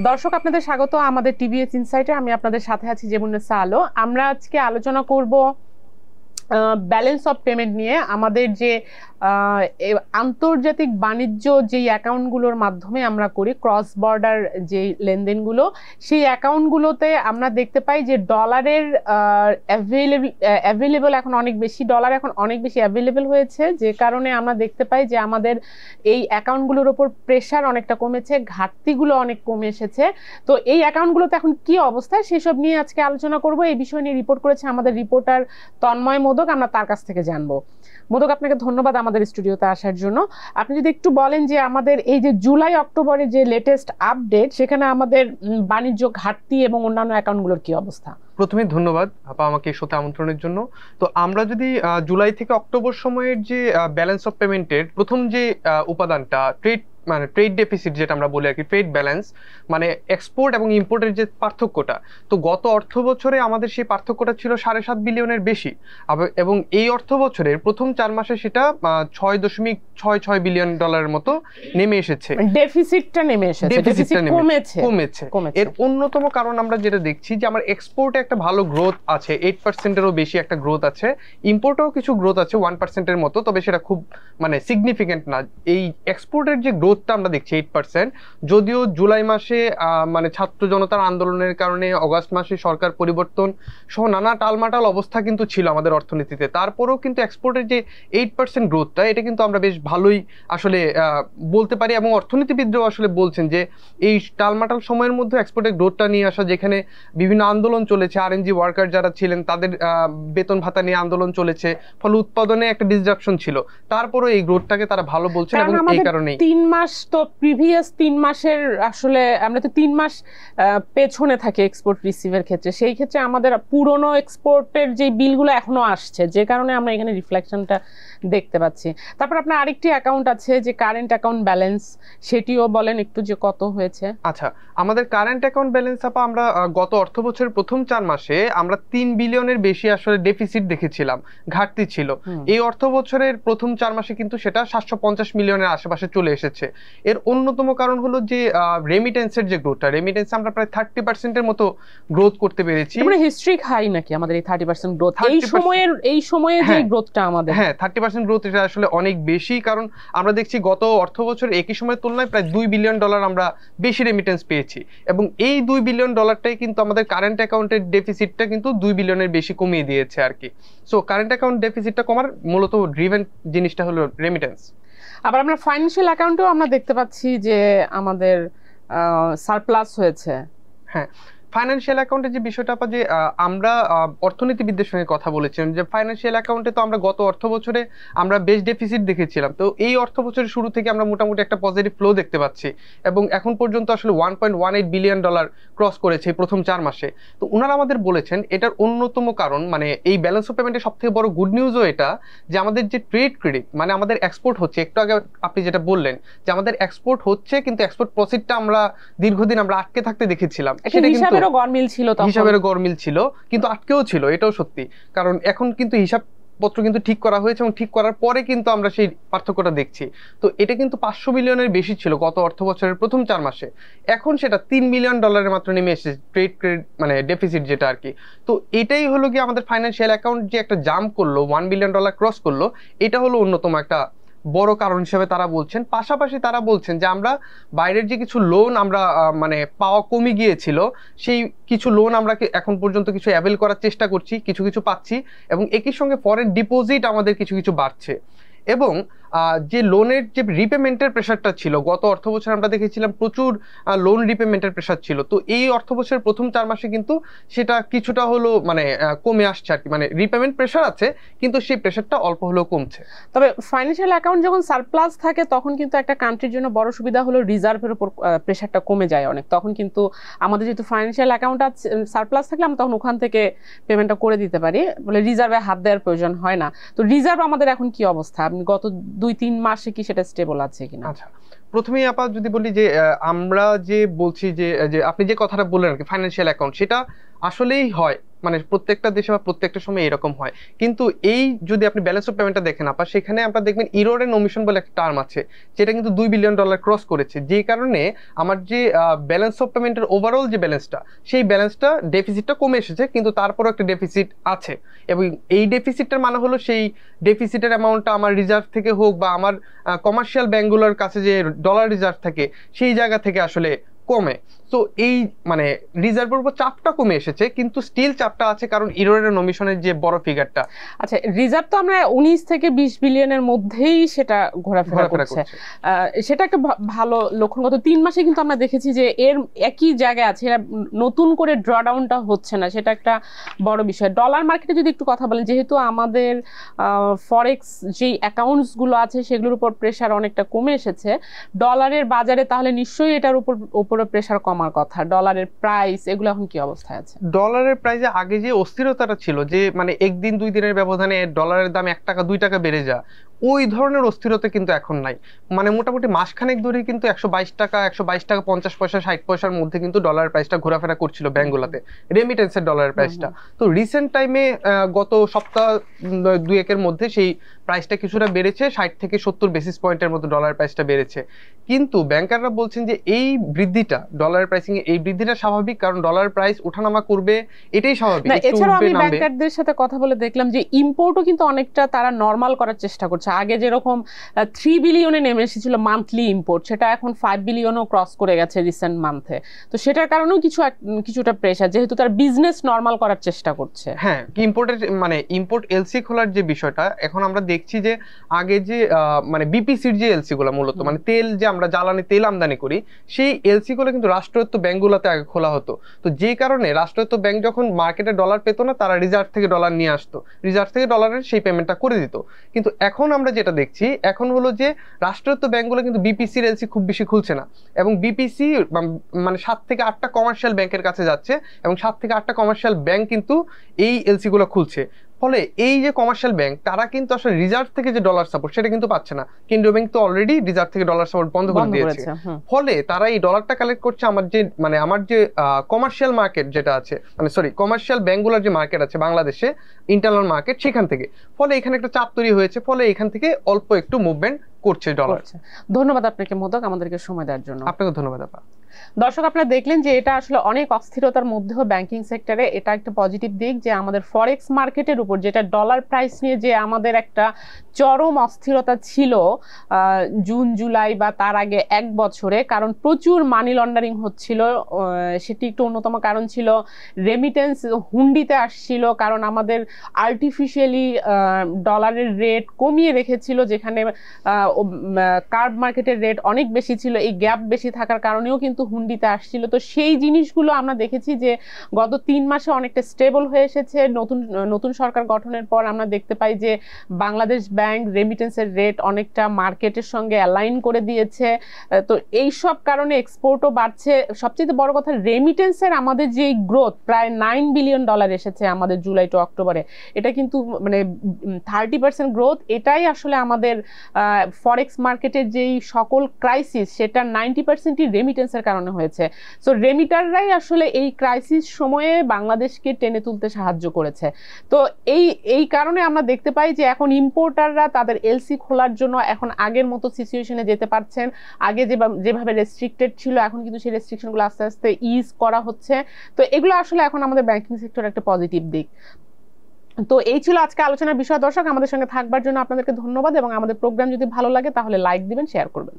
দর্শক, আপনাদের স্বাগত আমাদের টিভিএস ইনসাইটে। আমি আপনাদের সাথে আছি যেমুন্নেসা আলো। আমরা আজকে আলোচনা করব ব্যালেন্স অফ পেমেন্ট নিয়ে। আমাদের যে আন্তর্জাতিক বাণিজ্য যেই অ্যাকাউন্টগুলোর মাধ্যমে আমরা করি, ক্রস বর্ডার যেই লেনদেনগুলো, সেই অ্যাকাউন্টগুলোতে আমরা দেখতে পাই যে ডলারের অ্যাভেলেবল এখন অনেক বেশি, ডলার এখন অনেক বেশি অ্যাভেলেবল হয়েছে, যে কারণে আমরা দেখতে পাই যে আমাদের এই অ্যাকাউন্টগুলোর ওপর প্রেশার অনেকটা কমেছে, ঘাটতিগুলো অনেক কমে এসেছে। তো এই অ্যাকাউন্টগুলোতে এখন কি অবস্থা সেসব নিয়ে আজকে আলোচনা করব। এই বিষয় নিয়ে রিপোর্ট করেছে আমাদের রিপোর্টার তন্ময় মোদক। আমরা তার কাছ থেকে জানবো। মোদক, আপনাকে ধন্যবাদ আমাদের স্টুডিওতে আসার জন্য। আপনি যদি একটু বলেন যে আমাদের এই যে জুলাই অক্টোবরের যে লেটেস্ট আপডেট, সেখানে আমাদের বাণিজ্য ঘাটতি এবং অন্যান্য অ্যাকাউন্টগুলোর কি অবস্থা। প্রথমে ধন্যবাদ আপা আমাকে এই শোতে আমন্ত্রণের জন্য। তো আমরা যদি জুলাই থেকে অক্টোবর সময়ের যে ব্যালেন্স অফ পেমেন্টের প্রথম যে উপাদানটা ট্রেড ডেফিসিট, যেটা আমরা বলি আর কি, ট্রেড ব্যালেন্স মানে এক্সপোর্ট এবং ইম্পোর্টের যে পার্থক্যটা, তো গত অর্থ বছরে আমাদের সেই পার্থক্যটা ছিল 7.5 বিলিয়নের বেশি, এবং এই অর্থ বছরের প্রথম 4 মাসে সেটা 6.66 বিলিয়ন ডলারের মতো নেমে এসেছে। ডেফিসিটটা নেমে এসেছে, ডেফিসিট কমেছে। এর অন্যতম কারণ আমরা যেটা দেখছি যে আমার এক্সপোর্টে একটা ভালো গ্রোথ আছে, 8%-এরও বেশি একটা গ্রোথ আছে। ইম্পোর্টেও কিছু গ্রোথ আছে 1%-এর মতো, তবে সেটা খুব সিগনিফিকেন্ট না। এই এক্সপোর্টের যে গ্রোথটা আমরা দেখছি 8%, যদিও জুলাই মাসে ছাত্র জনতার আন্দোলনের কারণে, অগাস্ট মাসে সরকার পরিবর্তন সহ নানা টালমাটাল অবস্থা কিন্তু ছিল আমাদের অর্থনীতিতে, তারপরেও কিন্তু এক্সপোর্টের যে 8% গ্রোথটা, এটা কিন্তু আমরা বেশ ভালোই আসলে বলতে পারি। এবং অর্থনীতিবিদরাও আসলে বলছেন যে এই টালমাটাল সময়ের মধ্যে এক্সপোর্টের গ্রোথটা নিয়ে আসা, যেখানে বিভিন্ন আন্দোলন চলেছে, আরএনজি ওয়ার্কার যারা ছিলেন তাদের বেতন ভাতা নিয়ে আন্দোলন চলেছে, ফলে উৎপাদনে একটা ডিসরাপশন ছিল, তারপরেও এই গ্রোথটাকে তারা ভালো বলছেন। এবং এই কারণেই 3 মাস তো প্রিভিয়াস 3 মাসের আসলে আমরা তো 3 মাস পেছনে থাকি এক্সপোর্ট রিসিভের ক্ষেত্রে। সেই ক্ষেত্রে আমাদের পুরনো এক্সপোর্টের যে বিলগুলো এখনো আসছে, যে কারণে আমরা এখানে রিফ্লেকশনটা দেখতে পাচ্ছি। তারপর আপনার আরেকটি অ্যাকাউন্ট আছে যে কারেন্ট অ্যাকাউন্ট ব্যালেন্স, সেটিও বলেন একটু যে কত হয়েছে। আচ্ছা, আমাদের কারেন্ট অ্যাকাউন্ট ব্যালেন্স আপা, আমরা গত অর্থ বছরের প্রথম 4 মাসে আমরা 3 বিলিয়নের বেশি আসলে ডেফিসিট দেখেছিলাম, ঘাটতি ছিল। এই অর্থ বছরের প্রথম 4 মাসে কিন্তু সেটা 750 মিলিয়নের আশেপাশে চলে এসেছে। এর অন্যতম কারণ হলো যে রেমিটেন্সের যে গ্রোথটা, রেমিটেন্স আমরা প্রায় 30%-এর মতো গ্রোথ করতে পেরেছি। মানে হিস্ট্রিক হাই নাকি আমাদের এই 30% গ্রোথ এই সময়ে যে গ্রোথটা আমাদের? হ্যাঁ, 30% গ্রোথ, এটা আসলে অনেক বেশি। কারণ আমরা দেখছি গত অর্থ বছর একই সময়ের তুলনায় প্রায় 2 বিলিয়ন ডলার আমরা বেশি রেমিটেন্স পেয়েছি, এবং এই 2 বিলিয়ন ডলারটাই কিন্তু আমাদের কারেন্ট অ্যাকাউন্টের ডেফিসিটটা কিন্তু 2 বিলিয়নের বেশি কমিয়ে দিয়েছে আর কি। সো কারেন্ট অ্যাকাউন্ট ডেফিসিটটা কমার মূলত ড্রিভেন জিনিসটা হলো রেমিটেন্স। আবার আমরা ফাইন্যান্সিয়াল অ্যাকাউন্টেও আমরা দেখতে পাচ্ছি যে আমাদের সারপ্লাস হয়েছে। হ্যাঁ, ফাইন্যান্সিয়াল অ্যাকাউন্টের যে বিষয়টা যে আমরা অর্থনীতিবিদদের সঙ্গে কথা বলেছিলাম যে ফাইন্যান্সিয়াল অ্যাকাউন্টে তো আমরা গত অর্থ বছরে আমরা বেশ ডেফিসিট দেখেছিলাম, তো এই অর্থ বছরের শুরু থেকে আমরা মোটামুটি একটা পজিটিভ ফ্লো দেখতে পাচ্ছি, এবং এখন পর্যন্ত আসলে 1.18 বিলিয়ন ডলার ক্রস করেছে প্রথম 4 মাসে। তো ওনারা আমাদের বলেছেন এটার অন্যতম কারণ, এই ব্যালেন্স অফ পেমেন্টের সব থেকে বড় গুড নিউজও এটা, যে আমাদের যে ট্রেড ক্রেডিট, আমাদের এক্সপোর্ট হচ্ছে, একটু আগে আপনি যেটা বললেন যে আমাদের এক্সপোর্ট হচ্ছে, কিন্তু এক্সপোর্ট প্রসিডটা আমরা দীর্ঘদিন আমরা আটকে থাকতে দেখেছিলাম, সেটা কিন্তু হিসাবের গরমিল ছিল, কিন্তু আটকেও ছিল, এটাও সত্যি। কারণ এখন কিন্তু হিসাবপত্র কিন্তু ঠিক করা হয়েছে, এবং ঠিক করার পরে কিন্তু আমরা সেই পার্থক্যটা দেখছি। তো এটা কিন্তু 500 মিলিয়নের বেশি ছিল গত অর্থ বছরের প্রথম 4 মাসে, এখন সেটা 3 মিলিয়ন ডলারের মাত্র নেমে এসেছে ট্রেড ক্রেডিট ডেফিসিট যেটা আর কি। তো এটাই হলো কি আমাদের ফাইন্যান্সিয়াল অ্যাকাউন্ট যে একটা জাম্প করলো, 1 বিলিয়ন ডলার ক্রস করলো, এটা হলো অন্যতম একটা বড় কারণ হিসেবে তারা বলছেন। পাশাপাশি তারা বলছেন যে আমরা বাইরের যে কিছু লোন আমরা পাওয়া কমে গিয়েছিল, সেই কিছু লোন আমরা এখন পর্যন্ত কিছু অ্যাভেল করার চেষ্টা করছি, কিছু কিছু পাচ্ছি, এবং একই সঙ্গে ফরেন ডিপোজিট আমাদের কিছু কিছু বাড়ছে। এবং যে লোনের যে রিপেমেন্টের প্রেশারটা ছিল গত অর্থ বছর, আমরা দেখেছিলাম প্রচুর লোন রিপেমেন্টের প্রেশার ছিল, তো এই অর্থ বছরের প্রথম 4 মাসে কিন্তু সেটা কিছুটা হলো কমে আসছে আর কি। রিপেমেন্ট প্রেশার আছে, কিন্তু সেই প্রেশারটা অল্প হলেও কমছে। তবে ফাইন্যান্সিয়াল অ্যাকাউন্ট যখন সারপ্লাস থাকে, তখন কিন্তু একটা কান্ট্রির জন্য বড় সুবিধা হলো রিজার্ভের উপর প্রেশারটা কমে যায় অনেক। তখন কিন্তু আমাদের যেহেতু ফাইন্যান্সিয়াল অ্যাকাউন্ট আছে, সারপ্লাস থাকলে আমরা তখন ওখান থেকে পেমেন্টটা করে দিতে পারি, বলে রিজার্ভে হাত দেওয়ার প্রয়োজন হয় না। তো রিজার্ভ আমাদের এখন কি অবস্থা? আপনি গত 2-3 মাসে কি সেটা স্টেবল আছে কিনা? আচ্ছা, প্রথমেই আপা যদি বলি যে আমরা যে বলছি যে আপনি যে কথাটা বললেন আর কি, ফাইন্যান্সিয়াল অ্যাকাউন্ট, সেটা আসলেই হয়, মানে প্রত্যেকটা দেশে বা প্রত্যেকটা সময় এরকম হয়। কিন্তু এই যদি আপনি ব্যালেন্স অফ পেমেন্টটা দেখেন আপা, সেখানে আপনারা দেখবেন ইরোর এন্ড ওমিশন বলে একটা টার্ম আছে, যেটা কিন্তু $2 বিলিয়ন ক্রস করেছে, যে কারণে আমার যে ব্যালেন্স অফ পেমেন্টের ওভারঅল যে ব্যালেন্সটা, সেই ব্যালেন্সটা ডেফিসিটটা কমে এসেছে, কিন্তু তারপরও একটা ডেফিসিট আছে। এবং এই ডেফিসিটটার মানে হলো সেই ডেফিসিটের অ্যামাউন্টটা আমার রিজার্ভ থেকে হোক বা আমার কমার্শিয়াল ব্যাংকগুলোর কাছে যে ডলার রিজার্ভ থাকে সেই জায়গা থেকে আসলে কমে। তো এই মানে রিজার্ভের উপর চাপটা কমে এসেছে, কিন্তু স্টিল চাপটা আছে, কারণ ইরোরের নমিশনের যে বড় ফিগারটা। আচ্ছা, রিজার্ভ তো আমরা 19 থেকে 20 বিলিয়নের মধ্যেই সেটা ঘোরাফেরা করছে, সেটা একটা ভালো লক্ষণ। গত 3 মাসে কিন্তু আমরা দেখেছি যে এর একই জায়গায় আছে, এরা নতুন করে ড্রডাউনটা হচ্ছে না, সেটা একটা বড় বিষয়। ডলার মার্কেটে যদি একটু কথা বলেন, যেহেতু আমাদের ফরেক্স যেই অ্যাকাউন্টস গুলো আছে সেগুলোর উপর প্রেশার অনেকটা কমে এসেছে ডলারের বাজারে, তাহলে নিশ্চয়ই এটার উপরে প্রেশার কমার কথা। ডলারের প্রাইস এগুলো এখন কি অবস্থায় আছে? ডলারের প্রাইসে আগে যে অস্থিরতাটা ছিল, যে মানে একদিন 2 দিনের ব্যবধানে ডলারের দাম 1 টাকা 2 টাকা বেড়ে যা, ওই ধরনের অস্থিরতা কিন্তু এখন নাই। মানে মোটামুটি মাসখানেক ধরে কিন্তু 122 টাকা 50 পয়সা 60 পয়সার মধ্যে কিন্তু ডলার প্রাইসটা ঘোরাফেরা করছিল ব্যাংকগুলোতে, রেমিটেন্সের ডলারের প্রাইসটা। তো রিসেন্ট টাইমে গত সপ্তাহ 2-1-এর মধ্যে সেই প্রাইসটা কিছুটা বেড়েছে, 60 থেকে 70 বেসিস পয়েন্টের মতো ডলার প্রাইসটা বেড়েছে। কিন্তু ব্যাংকাররা বলছেন যে এই বৃদ্ধিটা, ডলার প্রাইসিং এ এই বৃদ্ধিটা স্বাভাবিক, কারণ ডলার প্রাইস ওঠানামা করবে, এটাই স্বাভাবিক। এছাড়াও আমি ব্যাংকারদের সাথে কথা বলে দেখলাম যে ইম্পোর্টও কিন্তু অনেকটা তারা নরমাল করার চেষ্টা করছে। আগে যেরকম 3 বিলিয়নে নেমে এসেছিল মান্থলি ইম্পোর্ট, সেটা এখন 5 বিলিয়নও ক্রস করে গেছে রিসেন্ট মান্থে। তো সেটার কারণেও কিছুটা প্রেশার, যেহেতু তার বিজনেস নরমাল করার চেষ্টা করছে। হ্যাঁ, ইম্পোর্টের মানে ইম্পোর্ট এলসি খোলার যে বিষয়টা, এখন আমরা দেখছি যে আগে যে মানে বিপিসির যে এলসি গুলো, মূলত মানে তেল, যে আমরা জ্বালানি তেল আমদানি করি, সেই এলসি গুলো কিন্তু রাষ্ট্রায়ত্ত ব্যাংকগুলোতে আগে খোলা হতো। তো যে কারণে রাষ্ট্রায়ত্ত ব্যাংক যখন মার্কেটে ডলার পেতো না, তারা রিজার্ভ থেকে ডলার নিয়ে আসতো, রিজার্ভ থেকে ডলারের সেই পেমেন্টটা করে দিত। কিন্তু এখন আমরা যেটা দেখছি এখন হলো যে রাষ্ট্রায়ত্ত ব্যাংকগুলো কিন্তু বিপিসির এলসি খুব বেশি খুলছে না, এবং বিপিসি মানে 7 থেকে 8টা কমার্শিয়াল ব্যাংকের কাছে যাচ্ছে, এবং 7 থেকে 8টা কমার্শিয়াল ব্যাংক কিন্তু এই এলসি গুলো খুলছে। ফলে এই যে কমার্শিয়াল ব্যাংক, তারা কিন্তু আসলে রিজার্ভ থেকে যে ডলার সাপোর্ট সেটা কিন্তু পাচ্ছে না। কেন্দ্রীয় ব্যাংক তো অলরেডি রিজার্ভ থেকে ডলার সাপোর্ট বন্ধ করে দিয়েছে। ফলে তারা এই ডলারটা কালেক্ট করছে আমার যে কমার্শিয়াল মার্কেট যেটা আছে, মানে সরি কমার্শিয়াল ব্যাংকগুলোর যে মার্কেট আছে বাংলাদেশে, ইন্টারনাল মার্কেট, সেখান থেকে। ফলে এখানে একটা চাপ তৈরি হয়েছে, ফলে এখান থেকে অল্প একটু মুভমেন্ট করছে ডলার। ধন্যবাদ আপনাকে মোদক, আমাদেরকে সময় দেওয়ার জন্য। আপনাকে ধন্যবাদ আপা। দর্শক, আপনারা দেখলেন যে এটা আসলে অনেক অস্থিরতার মধ্যেও ব্যাংকিং সেক্টরে এটা একটা পজিটিভ দিক, যে আমাদের ফরেক্স মার্কেটের উপর যেটা ডলার প্রাইস নিয়ে যে আমাদের একটা চরম অস্থিরতা ছিল জুন জুলাই বা তার আগে 1 বছরে, কারণ প্রচুর মানি লন্ডারিং হচ্ছিল, সেটি একটু অন্যতম কারণ ছিল। রেমিটেন্স হুন্ডিতে আসছিল, কারণ আমাদের আর্টিফিশিয়ালি ডলারের রেট কমিয়ে রেখেছিল, যেখানে কার্ব মার্কেটের রেট অনেক বেশি ছিল, এই গ্যাপ বেশি থাকার কারণেও কিন্তু হুন্ডিতে আসছিল। তো সেই জিনিসগুলো আমরা দেখেছি যে গত 3 মাসে অনেকটা স্টেবল হয়ে এসেছে। নতুন সরকার গঠনের পর আমরা দেখতে পাই যে বাংলাদেশ ব্যাংক রেমিটেন্সের রেট অনেকটা মার্কেটের সঙ্গে অ্যালাইন করে দিয়েছে। তো এই সব কারণে এক্সপোর্টও বাড়ছে। সবচেয়ে বড় কথা, রেমিটেন্সের আমাদের যে গ্রোথ প্রায় $9 বিলিয়ন এসেছে আমাদের জুলাই টু অক্টোবরে, এটা কিন্তু মানে 30% গ্রোথ। এটাই আসলে আমাদের ফরেক্স মার্কেটের যেই সকল ক্রাইসিস, সেটা 90%ই রেমিটেন্সের কারণে হয়েছে। সো রেমিটাররাই আসলে এই ক্রাইসিস সময়ে বাংলাদেশকে টেনে তুলতে সাহায্য করেছে। তো এই কারণে আমরা দেখতে পাই যে এখন ইম্পোর্টাররা তাদের এলসি খোলার জন্য এখন আগের মতো সিচুয়েশনে যেতে পারছেন। আগে যেভাবে রেস্ট্রিক্টেড ছিল, এখন কিন্তু সেই রেস্ট্রিকশনগুলো আস্তে আস্তে ইজ করা হচ্ছে। তো এগুলো আসলে এখন আমাদের ব্যাংকিং সেক্টরের একটা পজিটিভ দিক। তো এই ছিল আজকে আলোচনার বিষয়। দর্শক, আমাদের সঙ্গে থাকবার জন্য আপনাদেরকে ধন্যবাদ, এবং আমাদের প্রোগ্রাম যদি ভালো লাগে তাহলে লাইক দিবেন, শেয়ার করবেন।